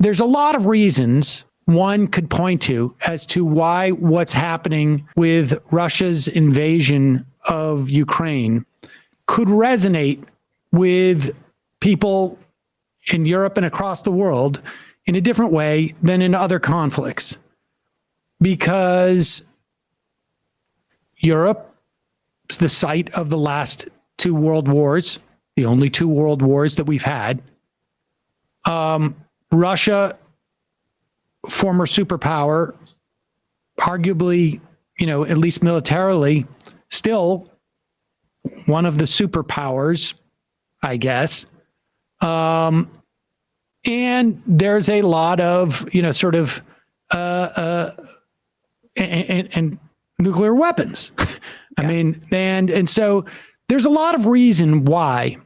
there's a lot of reasons one could point to as to why what's happening with Russia's invasion of Ukraine could resonate with people in Europe and across the world in a different way than in other conflicts. Because Europe is the site of the last two world wars, the only two world wars that we've had. Russia, former superpower, arguably, at least militarily, still one of the superpowers, I guess. And there's a lot of, and nuclear weapons. I mean, and so there's a lot of reason why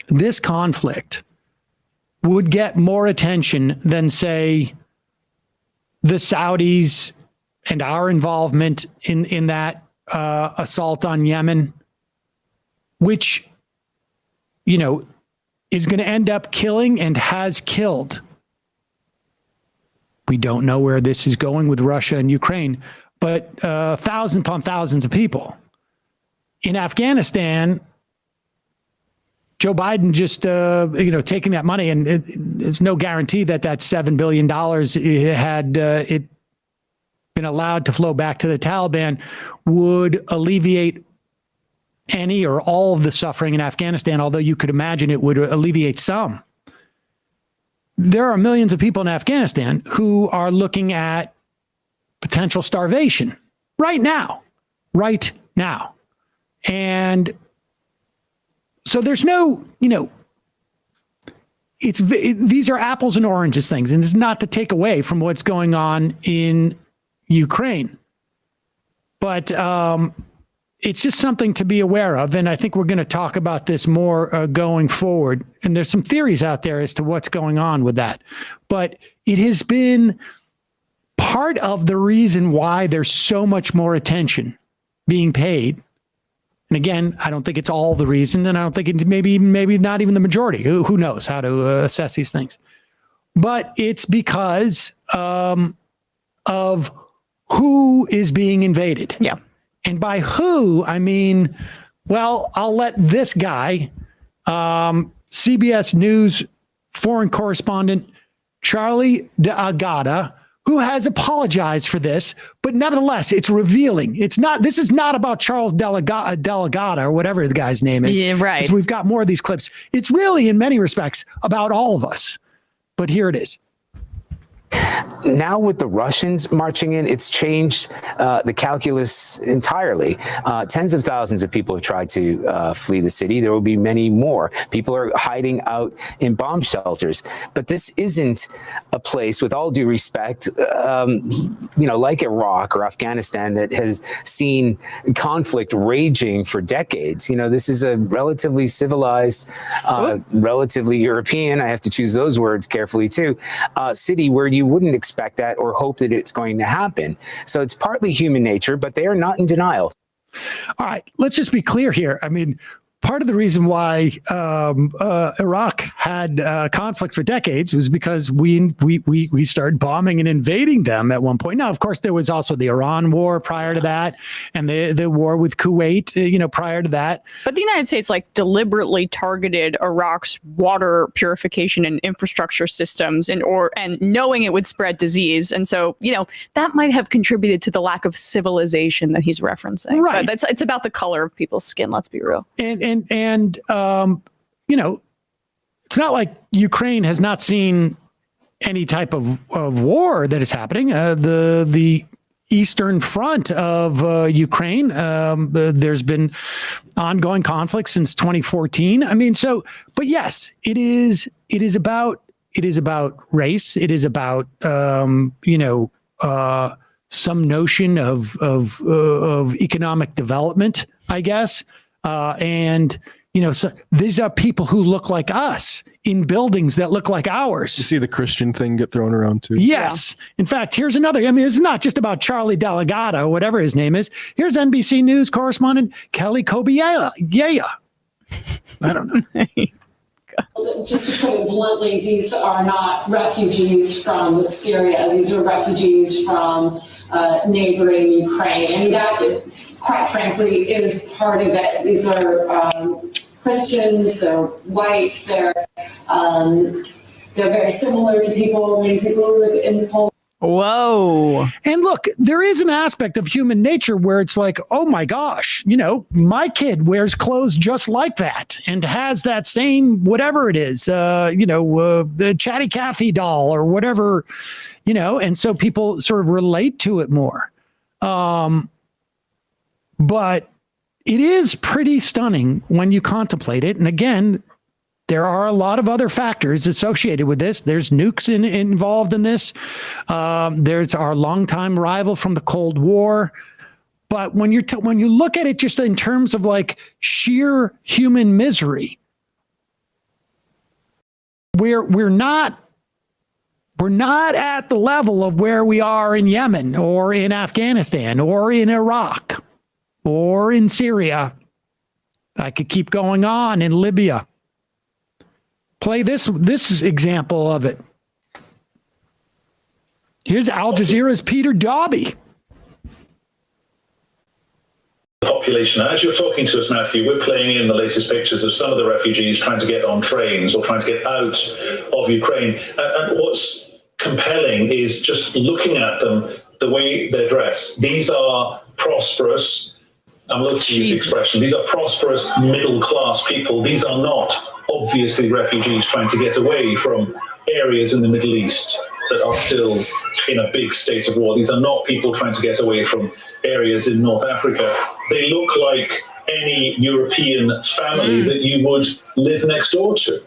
this conflict would get more attention than, say, the Saudis and our involvement in that assault on Yemen, which, is going to end up killing and has killed. We don't know where this is going with Russia and Ukraine, but thousands upon thousands of people. In Afghanistan, Joe Biden just, taking that money, and there's no guarantee that $7 billion had it been allowed to flow back to the Taliban would alleviate any or all of the suffering in Afghanistan, although you could imagine it would alleviate some. There are millions of people in Afghanistan who are looking at potential starvation right now. And so there's no, these are apples and oranges things, and it's not to take away from what's going on in Ukraine. But it's just something to be aware of. And I think we're going to talk about this more going forward. And there's some theories out there as to what's going on with that. But it has been part of the reason why there's so much more attention being paid. And again, I don't think it's all the reason, and I don't think it's maybe not even the majority. Who knows how to assess these things? But it's because of who is being invaded. Yeah. And by who, I mean, well, I'll let this guy, CBS News foreign correspondent Charlie D'Agata, who has apologized for this, but nevertheless, it's revealing. This is not about Charles Delegata or whatever the guy's name is. Yeah, right. We've got more of these clips. It's really, in many respects, about all of us. But here it is. Now with the Russians marching in, it's changed the calculus entirely. Tens of thousands of people have tried to flee the city. There will be many more. People are hiding out in bomb shelters. But this isn't a place, with all due respect, like Iraq or Afghanistan, that has seen conflict raging for decades. This is a relatively civilized, relatively European, I have to choose those words carefully too, city where you wouldn't expect that or hope that it's going to happen. So it's partly human nature, but they are not in denial. All right, let's just be clear here. I mean, part of the reason why Iraq had conflict for decades was because we started bombing and invading them at one point. Now, of course, there was also the Iran war prior to that, and the war with Kuwait, prior to that. But the United States deliberately targeted Iraq's water purification and infrastructure systems, and knowing it would spread disease, and so that might have contributed to the lack of civilization that he's referencing. Right. But it's about the color of people's skin. Let's be real. And it's not like Ukraine has not seen any type of war that is happening. The eastern front of Ukraine, there's been ongoing conflict since 2014. I mean, but yes, it is about race. It is about some notion of economic development, I guess. So these are people who look like us in buildings that look like ours. You see the Christian thing get thrown around too. Yes. Yeah. In fact, here's another. I mean, it's not just about Charlie Delegata or whatever his name is. Here's NBC News correspondent Kelly Kobiela. I don't know. America. Just to put it bluntly, these are not refugees from Syria. These are refugees from neighboring Ukraine. And that, quite frankly, is part of it. These are Christians, they're white, they're very similar to many people who live in Poland. Whoa. And look, there is an aspect of human nature where it's like, oh my gosh, my kid wears clothes just like that and has that same, whatever it is, the Chatty Cathy doll or whatever, and so people sort of relate to it more. But it is pretty stunning when you contemplate it. And again, there are a lot of other factors associated with this. There's nukes involved in this. There's our longtime rival from the Cold War. But when you look at it just in terms of like sheer human misery, we're not at the level of where we are in Yemen or in Afghanistan or in Iraq or in Syria. I could keep going on, in Libya. Play this example of it. Here's Al Jazeera's Peter Dobby. Population. And as you're talking to us, Matthew, we're playing in the latest pictures of some of the refugees trying to get on trains or trying to get out of Ukraine. And what's compelling is just looking at them, the way they're dressed. These are prosperous, I'm looking to use the expression, these are prosperous middle-class people. These are not obviously refugees trying to get away from areas in the Middle East that are still in a big state of war. These are not people trying to get away from areas in North Africa. They look like any European family that you would live next door to.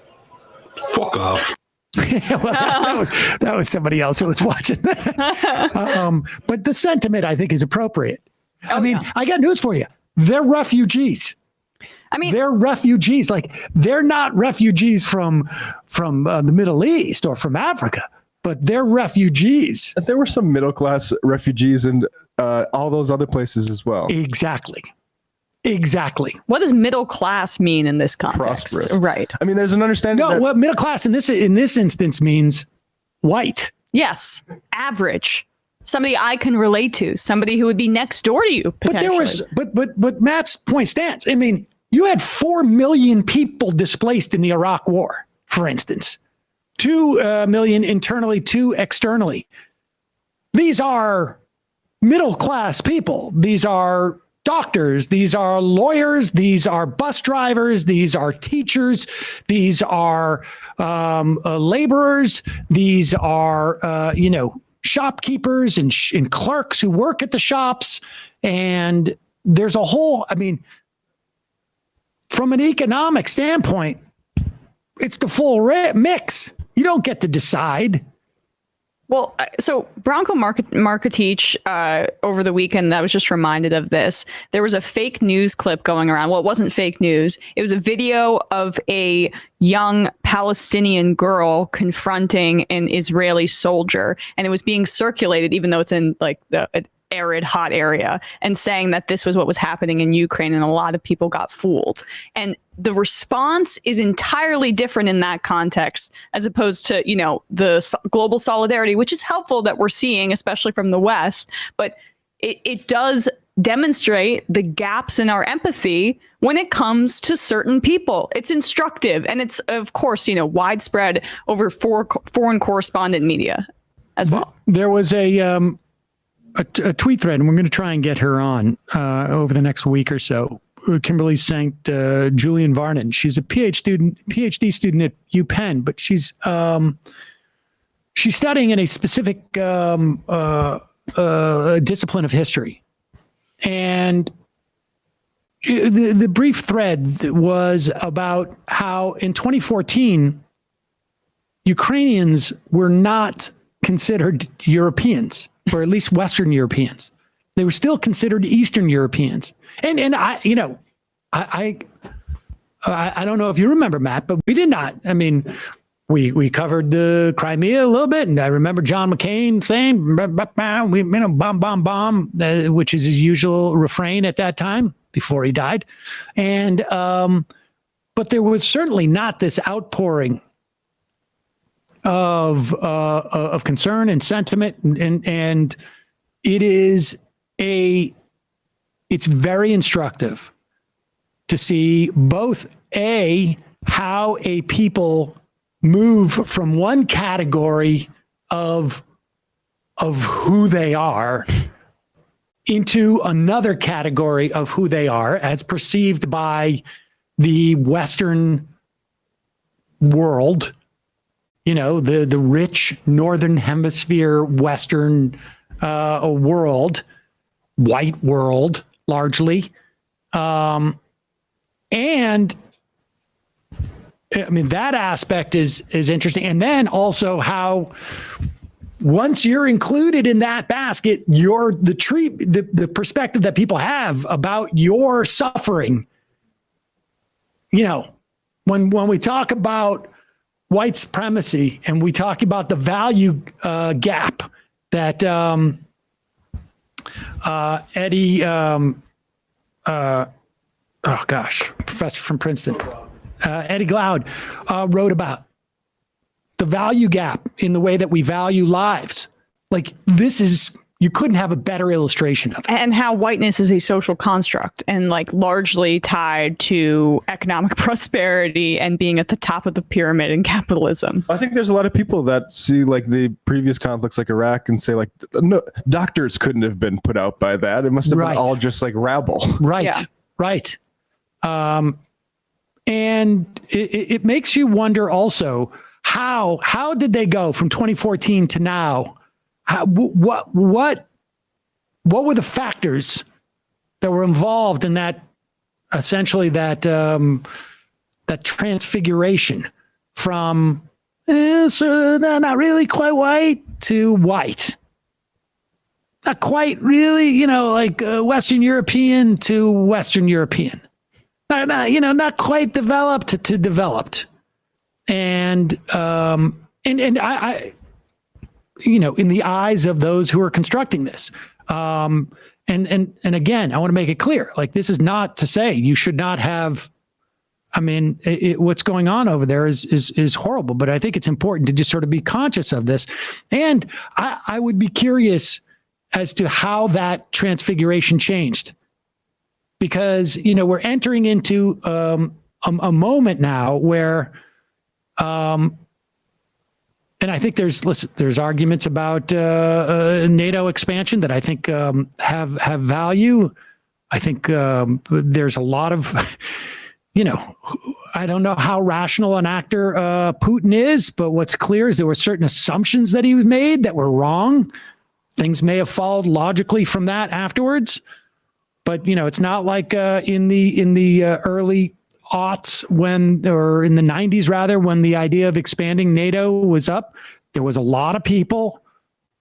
Fuck off. Well, that was somebody else who was watching. But the sentiment, I think, is appropriate. I got news for you. They're refugees. They're refugees. Like, they're not refugees from the Middle East or from Africa, but they're refugees. There were some middle-class refugees in all those other places as well. Exactly. What does middle class mean in this context? Prosperous. Right. There's an understanding. No, what middle class in this instance means white. Yes. Average. Somebody I can relate to. Somebody who would be next door to you, potentially. But Matt's point stands. You had 4 million people displaced in the Iraq War, for instance. 2 million internally, 2 externally. These are middle-class people. These are doctors. These are lawyers. These are bus drivers. These are teachers. These are laborers. These are, shopkeepers and clerks who work at the shops. And there's a whole, from an economic standpoint, it's the full mix. You don't get to decide. Well, so Branko Markotić, over the weekend, I was just reminded of this. There was a fake news clip going around. Well, it wasn't fake news. It was a video of a young Palestinian girl confronting an Israeli soldier, and it was being circulated, even though it's in like the arid, hot area, and saying that this was what was happening in Ukraine, and a lot of people got fooled. And the response is entirely different in that context, as opposed to, the global solidarity, which is helpful that we're seeing, especially from the West. But it does demonstrate the gaps in our empathy when it comes to certain people. It's instructive. And it's, of course, widespread over foreign correspondent media as well. There was a tweet thread, and we're going to try and get her on over the next week or so. Kimberly St. Julian Varnon. She's a PhD student at UPenn, but she's studying in a specific discipline of history. And the brief thread was about how in 2014, Ukrainians were not considered Europeans, or at least Western Europeans. They were still considered Eastern Europeans. And I don't know if you remember, Matt, but we did not. We covered the Crimea a little bit, and I remember John McCain saying, bomb, bomb, bomb, which is his usual refrain at that time before he died. And, but there was certainly not this outpouring of concern and sentiment, and it's very instructive to see both how a people move from one category of who they are into another category of who they are as perceived by the Western world, the rich Northern Hemisphere Western world, white world largely. And I mean, that aspect is interesting. And then also how once you're included in that basket, the perspective that people have about your suffering, when we talk about white supremacy and we talk about the value gap that Eddie, professor from Princeton, Eddie Glaude wrote about the value gap in the way that we value lives. Like you couldn't have a better illustration of it. And how whiteness is a social construct and like largely tied to economic prosperity and being at the top of the pyramid in capitalism. I think there's a lot of people that see like the previous conflicts like Iraq and say like, no, doctors couldn't have been put out by that. It must have been all just like rabble. Right. Yeah. Right. And it makes you wonder also how did they go from 2014 to now? What were the factors that were involved in that, essentially that transfiguration from not really quite white to white, not quite really, Western European to Western European, not quite developed to developed, and I in the eyes of those who are constructing this. And again, I want to make it clear, like, this is not to say you should not have, what's going on over there is horrible, but I think it's important to just sort of be conscious of this. And I would be curious as to how that transfiguration changed, because, we're entering into a moment now where, and I think there's arguments about NATO expansion that I think have value. I think there's a lot of, I don't know how rational an actor Putin is, but what's clear is there were certain assumptions that he made that were wrong. Things may have followed logically from that afterwards, but it's not like in the early aughts or in the 90s rather, when the idea of expanding NATO was up, there was a lot of people,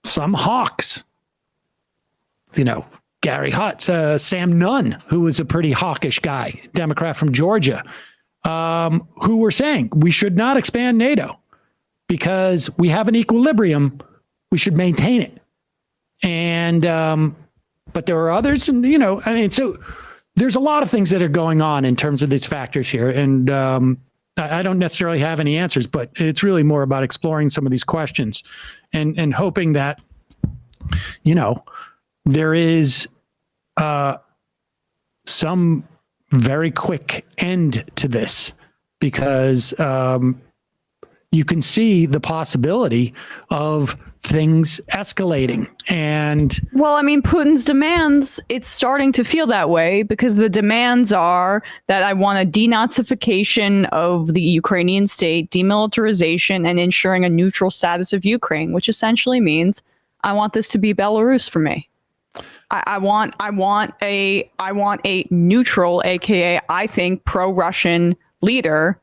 some hawks, Gary Hutz, Sam Nunn, who was a pretty hawkish guy, Democrat from Georgia, who were saying we should not expand NATO because we have an equilibrium, we should maintain it. And but there were others, and so there's a lot of things that are going on in terms of these factors here. And I don't necessarily have any answers, but it's really more about exploring some of these questions and hoping that, there is some very quick end to this, because you can see the possibility of things escalating. And well, Putin's demands, it's starting to feel that way, because the demands are that I want a denazification of the Ukrainian state, demilitarization, and ensuring a neutral status of Ukraine, which essentially means I want this to be Belarus for me. I want a neutral, aka I think pro-Russian leader,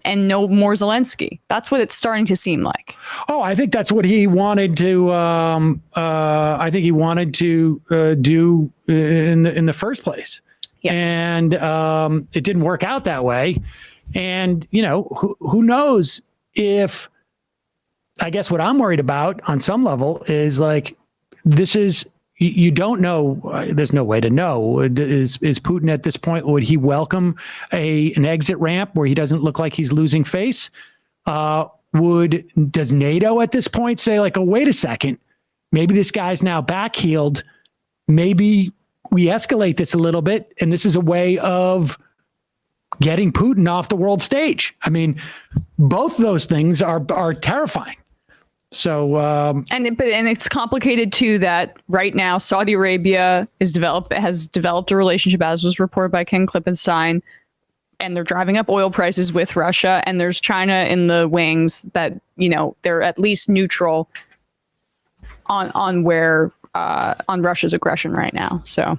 and no more Zelensky. That's what it's starting to seem like. Oh, I think that's what he wanted to. I think he wanted to do in the first place, and it didn't work out that way. And who knows if? I guess what I'm worried about on some level is like this is you don't know. There's no way to know. Is Putin at this point? Would he welcome an exit ramp where he doesn't look like he's losing face? Does NATO at this point say like, oh, wait a second, maybe this guy's now backheeled. Maybe we escalate this a little bit, and this is a way of getting Putin off the world stage. I mean, both those things are terrifying. So, and it's complicated too that right now Saudi Arabia has developed a relationship, as was reported by Ken Klippenstein, and they're driving up oil prices with Russia. And there's China in the wings that, they're at least neutral on Russia's aggression right now. So